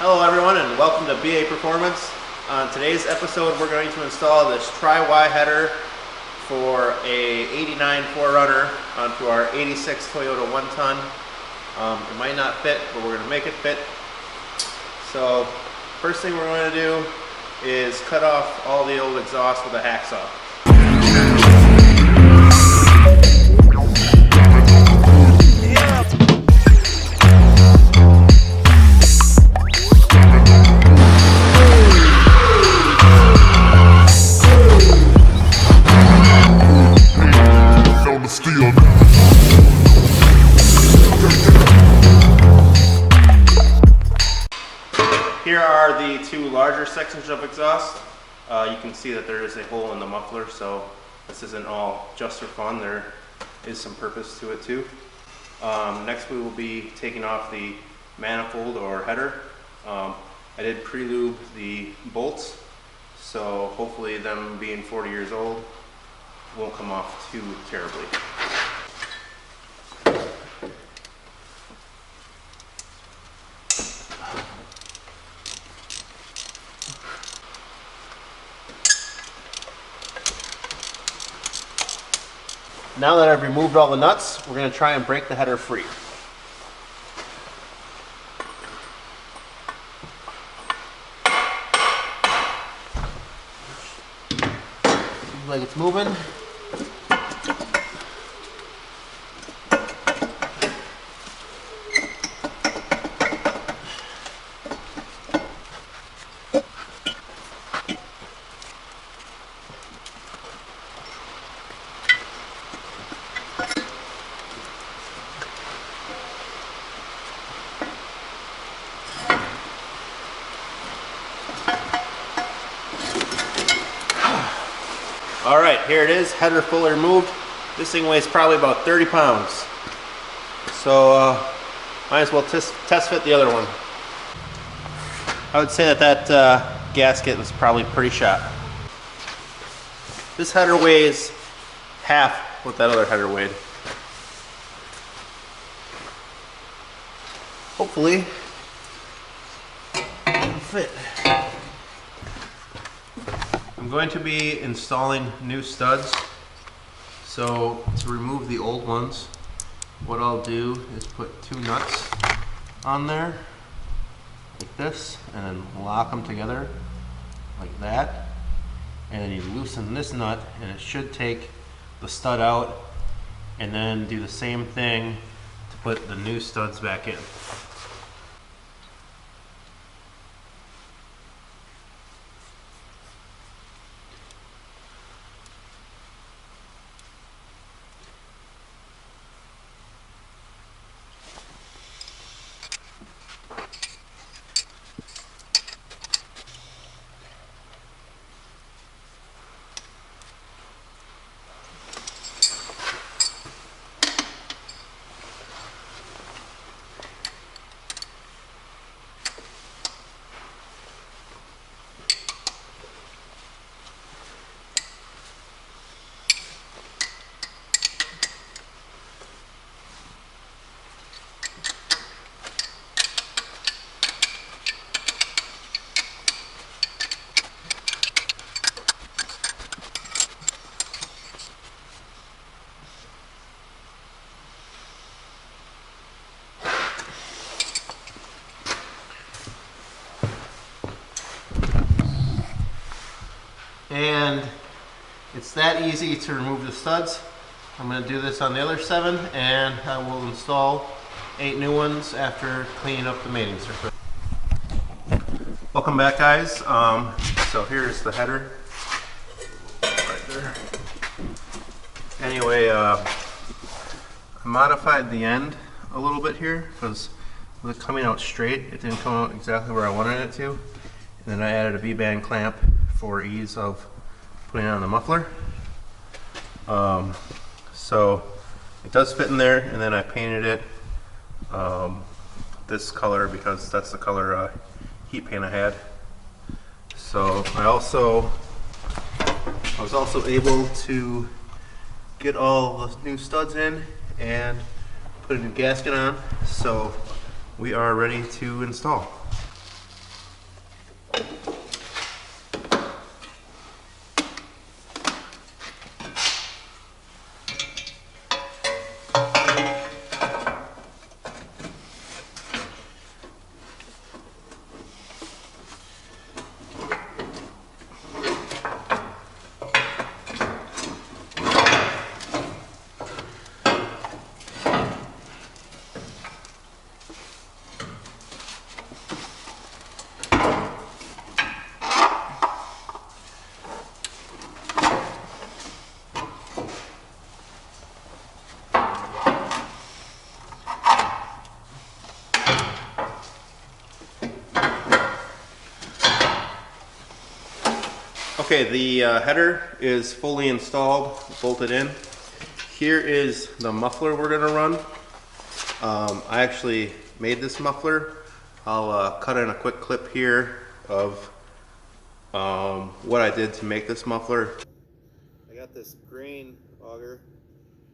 Hello everyone and welcome to BA Performance. On today's episode we're going to install this tri-Y header for a 89 4Runner onto our 86 Toyota 1-ton. It might not fit, but we're going to make it fit. So first thing we're going to do is cut off all the old exhaust with a hacksaw. Here are the two larger sections of exhaust. You can see that there is a hole in the muffler, so this isn't all just for fun. There is some purpose to it too. Next we will be taking off the manifold or header. I did pre-lube the bolts, so hopefully them being 40 years old won't come off too terribly. Now that I've removed all the nuts, we're going to try and break the header free. Seems like it's moving. Alright, here it is, header fully removed. This thing weighs probably about 30 pounds. So, might as well test fit the other one. I would say that gasket was probably pretty shot. This header weighs half what that other header weighed. Hopefully, it'll fit. I'm going to be installing new studs, so to remove the old ones, what I'll do is put two nuts on there, like this, and then lock them together, like that, and then you loosen this nut, and it should take the stud out, and then do the same thing to put the new studs back in. And it's that easy to remove the studs. I'm going to do this on the other 7, and I will install 8 new ones after cleaning up the mating surface. Welcome back, guys. So here's the header right there. Anyway, I modified the end a little bit here because with it coming out straight, it didn't come out exactly where I wanted it to. And then I added a V-band clamp for ease of putting it on the muffler. So it does fit in there, and then I painted it this color because that's the color heat paint I had. So I was also able to get all the new studs in and put a new gasket on, so we are ready to install. Okay, the header is fully installed, bolted in. Here is the muffler we're gonna run. I actually made this muffler. I'll cut in a quick clip here of what I did to make this muffler. I got this grain auger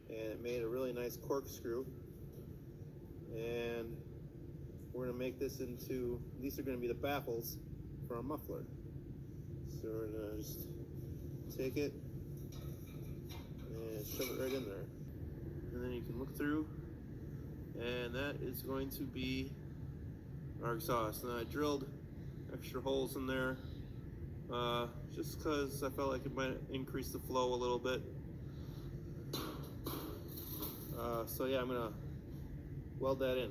and it made a really nice corkscrew. And we're gonna make this into, these are gonna be the baffles for our muffler. So we're gonna just take it and shove it right in there. And then you can look through, and that is going to be our exhaust. And I drilled extra holes in there just because I felt like it might increase the flow a little bit. So yeah, I'm gonna weld that in.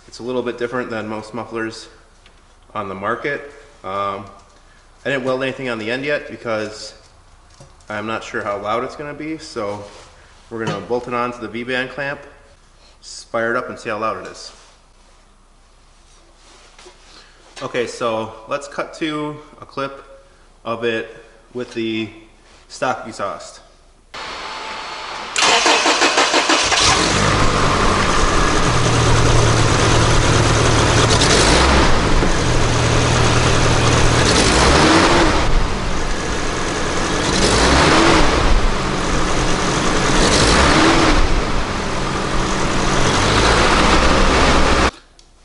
It's a little bit different than most mufflers on the market. I didn't weld anything on the end yet because I'm not sure how loud it's going to be, so we're going to bolt it onto the V-band clamp, fire it up, and see how loud it is. Okay, so let's cut to a clip of it with the stock exhaust.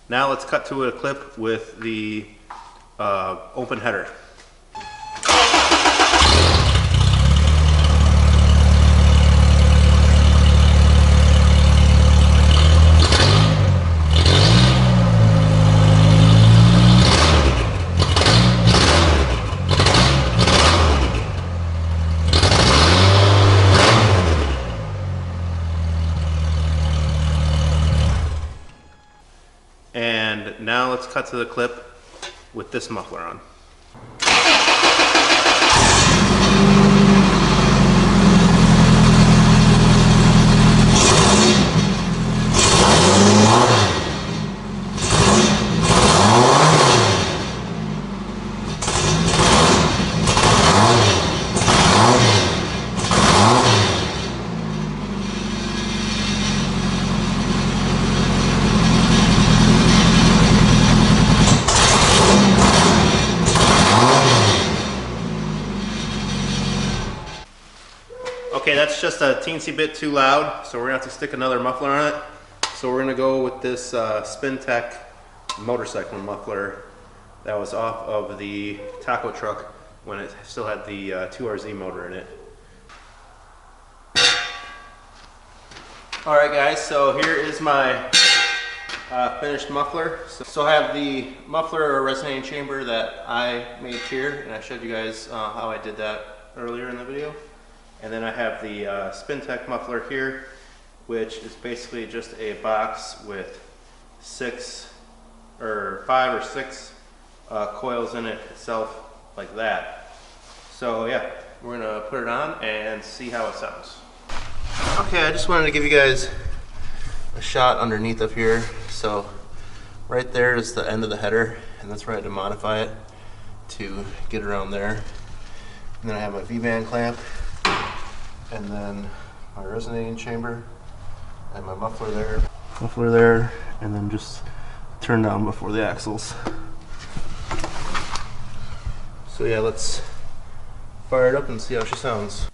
Now let's cut to a clip with the open header. And now let's cut to the clip with this muffler on. Okay, that's just a teensy bit too loud, so we're gonna have to stick another muffler on it. So we're gonna go with this SpinTech motorcycle muffler that was off of the taco truck when it still had the 2RZ motor in it. Alright guys, so here is my finished muffler. So I have the muffler or resonating chamber that I made here, and I showed you guys how I did that earlier in the video. And then I have the SpinTech muffler here, which is basically just a box with 5 or 6 coils in it itself, like that. So yeah, we're gonna put it on and see how it sounds. Okay, I just wanted to give you guys a shot underneath of here. So right there is the end of the header, and that's where I had to modify it to get around there. And then I have my V-band clamp, and then my resonating chamber and my muffler there. muffler there, and then just turn down before the axles. So yeah, let's fire it up and see how she sounds.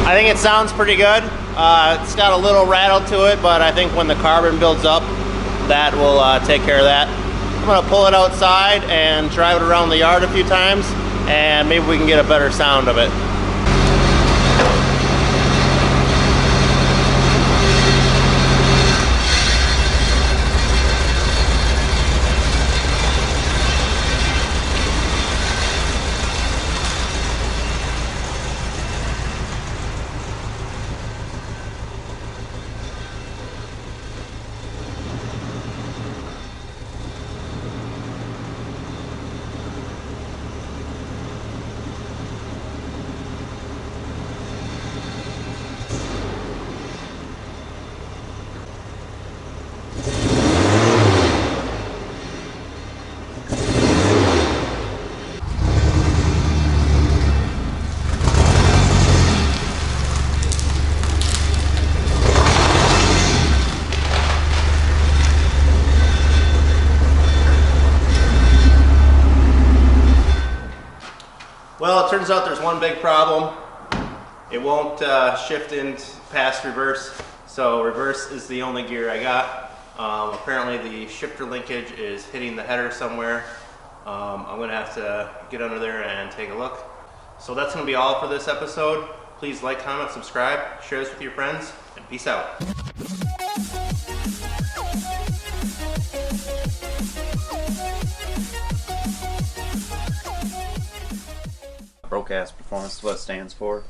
I think it sounds pretty good. It's got a little rattle to it, but I think when the carbon builds up, that will take care of that. I'm gonna pull it outside and drive it around the yard a few times, and maybe we can get a better sound of it. Well, it turns out there's one big problem. It won't shift in past reverse, so reverse is the only gear I got. Apparently the shifter linkage is hitting the header somewhere. I'm gonna have to get under there and take a look. So that's gonna be all for this episode. Please like, comment, subscribe, share this with your friends, and peace out. Broadcast performance is what it stands for.